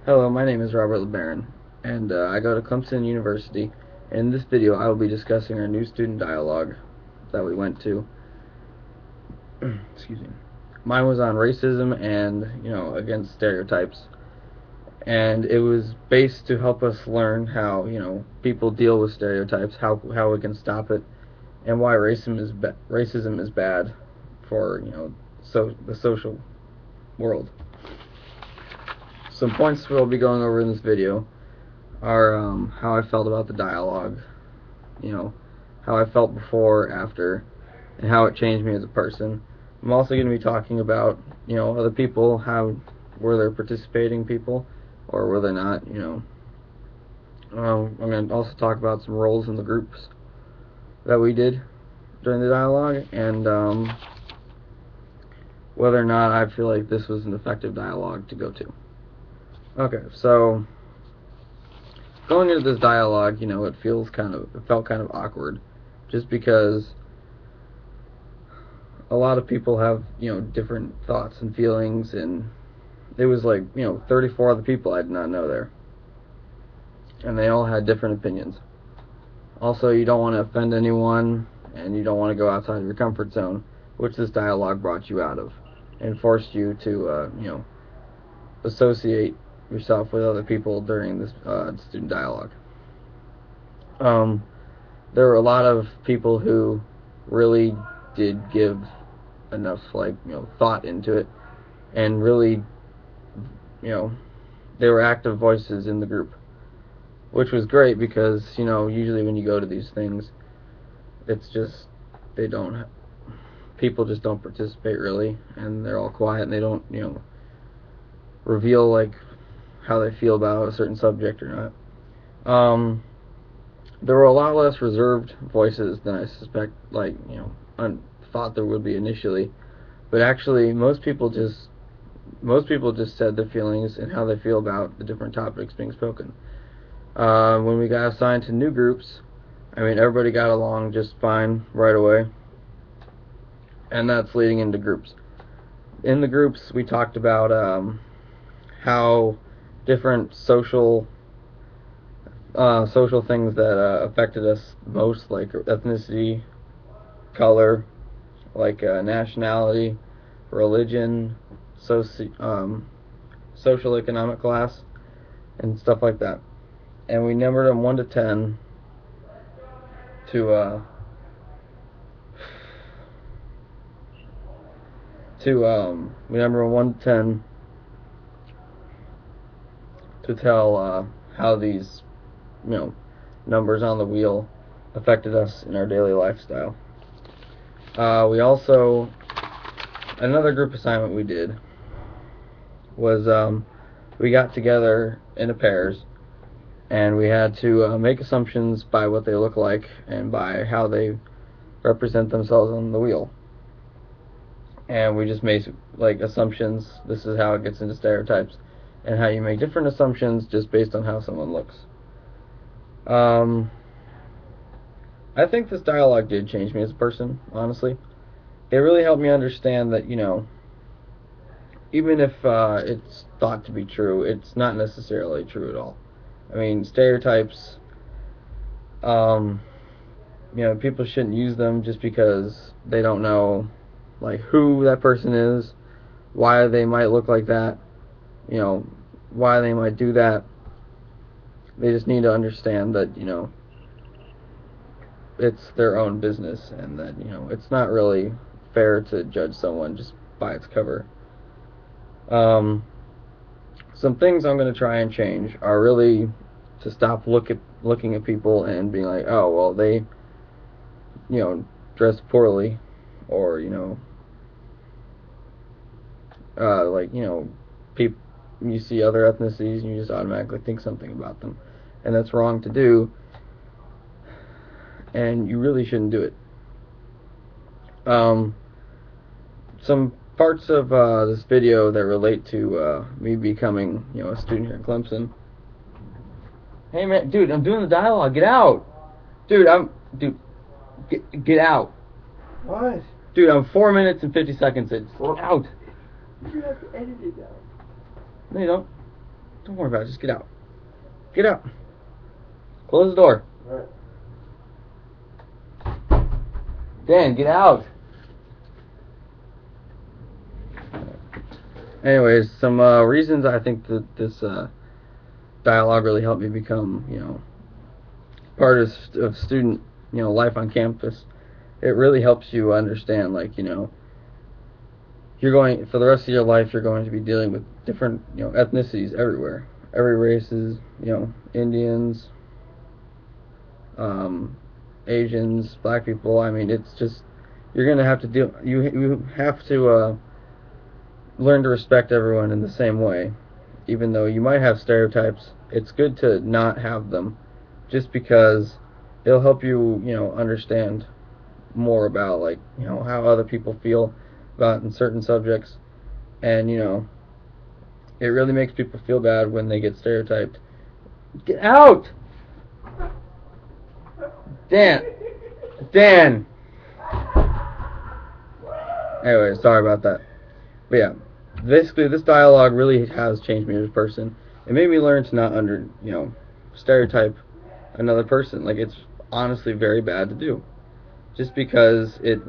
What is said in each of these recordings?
Hello, my name is Robert LeBarron, and I go to Clemson University. In this video, I will be discussing our new student dialogue that we went to. Excuse me. Mine was on racism and, against stereotypes. And it was based to help us learn how, people deal with stereotypes, how we can stop it, and why racism is bad for, the social world. Some points we'll be going over in this video are how I felt about the dialogue, how I felt before, after, and how it changed me as a person. I'm also going to be talking about, other people, how were there participating people, or were they not, I'm going to also talk about some roles in the groups that we did during the dialogue, and whether or not I feel like this was an effective dialogue to go to. Okay, so going into this dialogue, it felt kind of awkward, just because a lot of people have, different thoughts and feelings, and it was like, 34 other people I did not know there, and they all had different opinions. Also, you don't want to offend anyone, and you don't want to go outside of your comfort zone, which this dialogue brought you out of, and forced you to, associate yourself with other people during this student dialogue. There were a lot of people who really did give enough thought into it, and really, they were active voices in the group, which was great because usually when you go to these things, it's just people just don't participate really, and they're all quiet, and they don't reveal how they feel about a certain subject or not. There were a lot less reserved voices than I suspect, I thought there would be initially, but actually most people just said their feelings and how they feel about the different topics being spoken. When we got assigned to new groups, everybody got along just fine right away, and that's leading into groups. In the groups, we talked about how different social things that affected us most, like ethnicity, color, nationality, religion, social economic class, and stuff like that. And we numbered them 1 to 10 we numbered them 1 to 10 to tell how these numbers on the wheel affected us in our daily lifestyle. We also, another group assignment we did was we got together in pairs, and we had to make assumptions by what they look like and by how they represent themselves on the wheel. And we just made assumptions. This is how it gets into stereotypes, and how you make different assumptions just based on how someone looks. I think this dialogue did change me as a person, honestly. It really helped me understand that, even if it's thought to be true, it's not necessarily true at all. Stereotypes, people shouldn't use them just because they don't know, who that person is, why they might look like that, why they might do that. They just need to understand that, it's their own business, and that, it's not really fair to judge someone just by its cover. Some things I'm going to try and change are really to stop looking at people and being like, oh, well, they, dress poorly, or, people, you see other ethnicities and you just automatically think something about them, and that's wrong to do, and you really shouldn't do it. Some parts of this video that relate to me becoming, a student here at Clemson. Hey man, dude, I'm doing the dialogue. Get out, dude. Get out. What? Dude, I'm 4 minutes and 50 seconds in. Get out. You have to edit it out. No, you don't. Don't worry about it. Just get out. Get out. Close the door. Right. Dan, get out. Anyways, some reasons I think that this dialogue really helped me become, part of student, life on campus. It really helps you understand, like, you're going, for the rest of your life, you're going to be dealing with different, ethnicities everywhere. Every race is, Indians, Asians, black people. I mean, it's just, you're going to have to deal, you have to learn to respect everyone in the same way. Even though you might have stereotypes, it's good to not have them, just because it'll help you, understand more about, like, how other people feel about in certain subjects. And, it really makes people feel bad when they get stereotyped. Get out! Dan! Anyway, sorry about that. But yeah, basically this dialogue really has changed me as a person. It made me learn to not stereotype another person. Like, it's honestly very bad to do. Just because it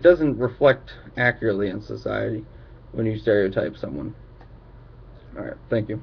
doesn't reflect accurately in society when you stereotype someone. Alright, thank you.